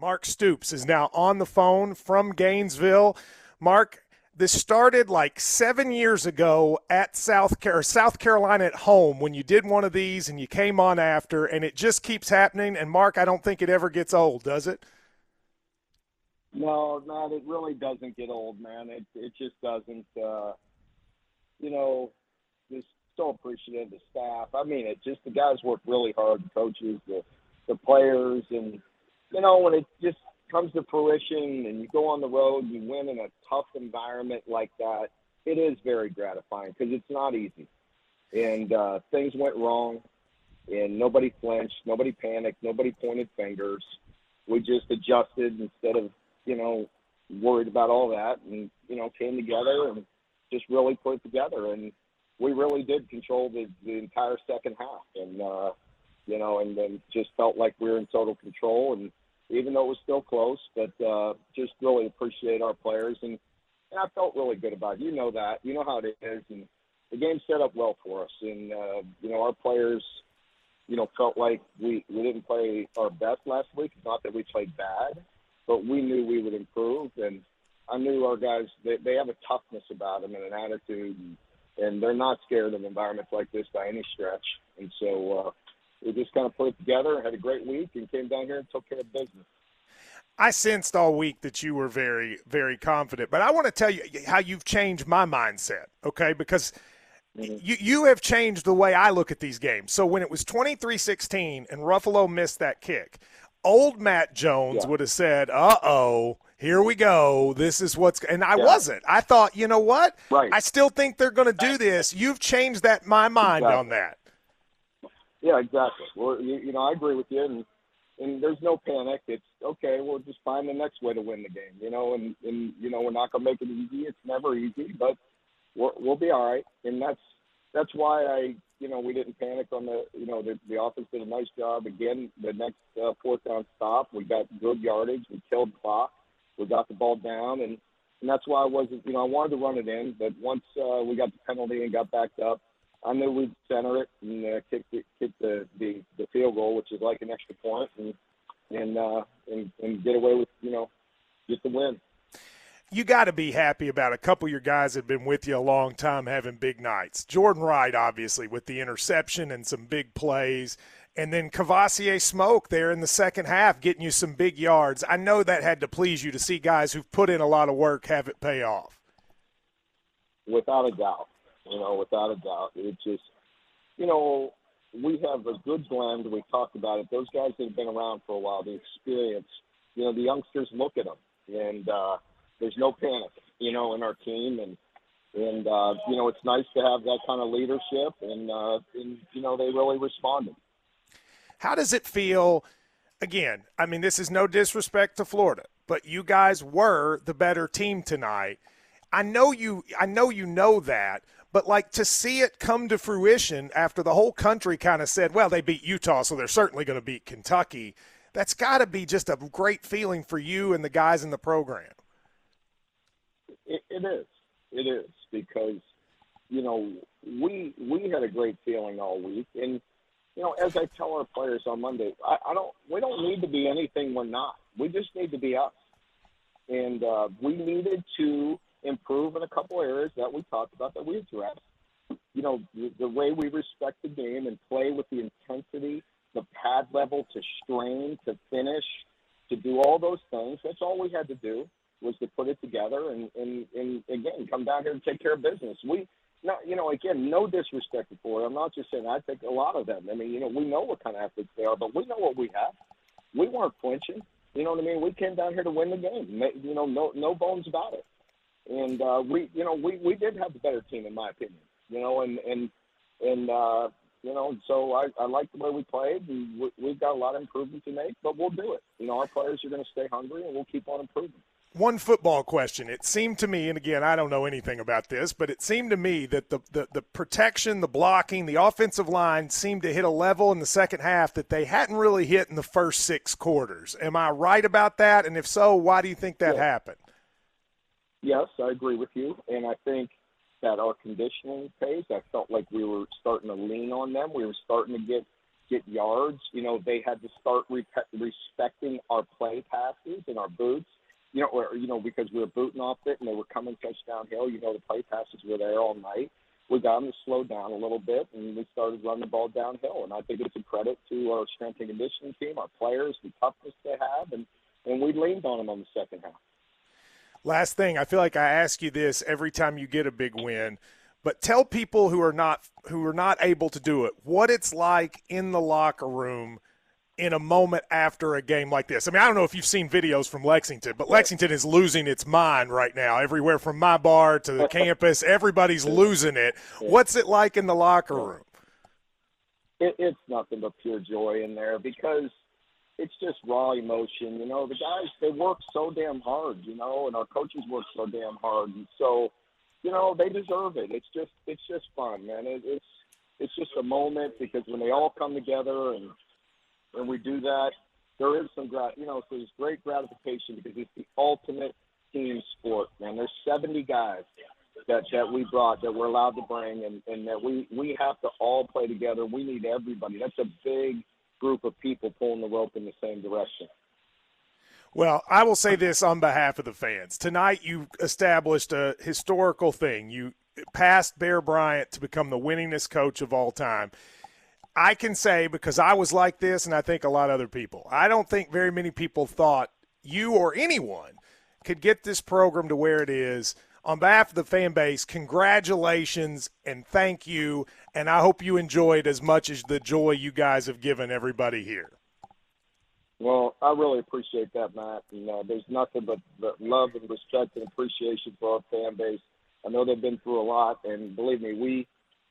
Mark Stoops is now on the phone from Gainesville. Mark, this started like 7 years ago at South Carolina at home when you did one of these and you came on after, and it just keeps happening. And, Mark, I don't think it ever gets old, does it? No, it really doesn't get old, man. It just doesn't. Just so appreciative of the staff. I mean, the guys work really hard, the coaches, the players, and, when it just comes to fruition and you go on the road, you win in a tough environment like that, it is very gratifying because it's not easy. And things went wrong, and nobody flinched, nobody panicked, nobody pointed fingers. We just adjusted instead of, worried about all that, and, came together and just really put it together. And we really did control the entire second half. And, and then just felt like we were in total control. And even though it was still close, but just really appreciate our players. And I felt really good about it. You know that. You know how it is. And the game set up well for us. And, our players, felt like we didn't play our best last week. It's not that we played bad, but we knew we would improve. And I knew our guys, they have a toughness about them and an attitude, and they're not scared of environments like this by any stretch. And so we just kind of put it together, had a great week, and came down here and took care of business. I sensed all week that you were very, very confident, but I want to tell you how you've changed my mindset, okay? Because you have changed the way I look at these games. So when it was 23-16 and Ruffalo missed that kick, old Matt Jones would have said, uh-oh, here we go. This is what's – and I wasn't. I thought, you know what? Right. I still think they're going to do this. You've changed my mind on that. Yeah, exactly. Well, I agree with you, and there's no panic. It's, okay, we'll just find the next way to win the game, and we're not going to make it easy. It's never easy, but we'll be all right. And that's why we didn't panic on the offense did a nice job. Again, the next fourth down stop, we got good yardage. We killed the clock. We got the ball down, and that's why I wasn't, I wanted to run it in, but once we got the penalty and got backed up, I knew we'd center it and kick the field goal, which is like an extra point, and get away with, get the win. You got to be happy about a couple of your guys that have been with you a long time having big nights. Jordan Wright, obviously, with the interception and some big plays. And then Cavassier Smoke there in the second half getting you some big yards. I know that had to please you to see guys who've put in a lot of work have it pay off. Without a doubt. Without a doubt. It just, we have a good blend. We talked about it. Those guys that have been around for a while, the experience, the youngsters look at them. And there's no panic, in our team. And it's nice to have that kind of leadership. And they really responded. How does it feel, again, I mean, this is no disrespect to Florida, but you guys were the better team tonight. I know you know that, but like to see it come to fruition after the whole country kind of said, well, they beat Utah, so they're certainly going to beat Kentucky. That's got to be just a great feeling for you and the guys in the program. It is. It is because, we had a great feeling all week. And, as I tell our players on Monday, we don't need to be anything we're not. We just need to be us. And we needed to improve in a couple areas that we talked about that we addressed. The way we respect the game and play with the intensity, the pad level to strain, to finish, to do all those things. That's all we had to do was to put it together and again, come down here and take care of business. Again, no disrespect for it. I'm not just saying I think a lot of them. I mean, we know what kind of athletes they are, but we know what we have. We weren't flinching. You know what I mean? We came down here to win the game. No bones about it. And we did have the better team in my opinion. So I like the way we played, and we've got a lot of improvement to make, but we'll do it. Our players are going to stay hungry, and we'll keep on improving. One football question. It seemed to me, and again, I don't know anything about this, but it seemed to me that the protection, the blocking, the offensive line seemed to hit a level in the second half that they hadn't really hit in the first 6 quarters. Am I right about that? And if so, why do you think that happened? Yes, I agree with you, and I think that our conditioning phase, I felt like we were starting to lean on them. We were starting to get get yards. They had to start respecting our play passes and our boots. Because we were booting off it and they were coming touchdown hill. The play passes were there all night. We got them to slow down a little bit, and we started running the ball downhill. And I think it's a credit to our strength and conditioning team, our players, the toughness they have, and we leaned on them on the second half. Last thing, I feel like I ask you this every time you get a big win, but tell people who are not able to do it what it's like in the locker room in a moment after a game like this. I mean, I don't know if you've seen videos from Lexington, but Lexington is losing its mind right now. Everywhere from my bar to the campus, everybody's losing it. What's it like in the locker room? It's nothing but pure joy in there because it's just raw emotion. The guys, they work so damn hard, and our coaches work so damn hard. And so, they deserve it. It's just fun, man. It's just a moment because when they all come together and we do that, there is some so there's great gratification because it's the ultimate team sport, man. There's 70 guys that we brought, that we're allowed to bring, and that we have to all play together. We need everybody. That's a big group of people pulling the rope in the same direction. Well, I will say this on behalf of the fans. Tonight you established a historical thing. You passed Bear Bryant to become the winningest coach of all time. I can say, because I was like this, and I think a lot of other people, I don't think very many people thought you or anyone could get this program to where it is. On behalf of the fan base, congratulations and thank you, and I hope you enjoyed as much as the joy you guys have given everybody here. Well, I really appreciate that, Matt. And there's nothing but love and respect and appreciation for our fan base. I know they've been through a lot, and believe me,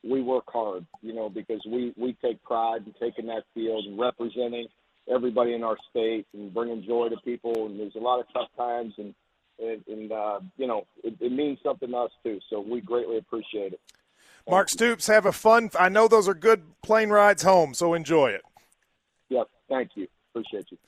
we work hard, because we take pride in taking that field and representing everybody in our state and bringing joy to people. And there's a lot of tough times, and it means something to us too. So we greatly appreciate it. Mark Stoops, have a fun. I know those are good plane rides home, so enjoy it. Yep. Thank you. Appreciate you.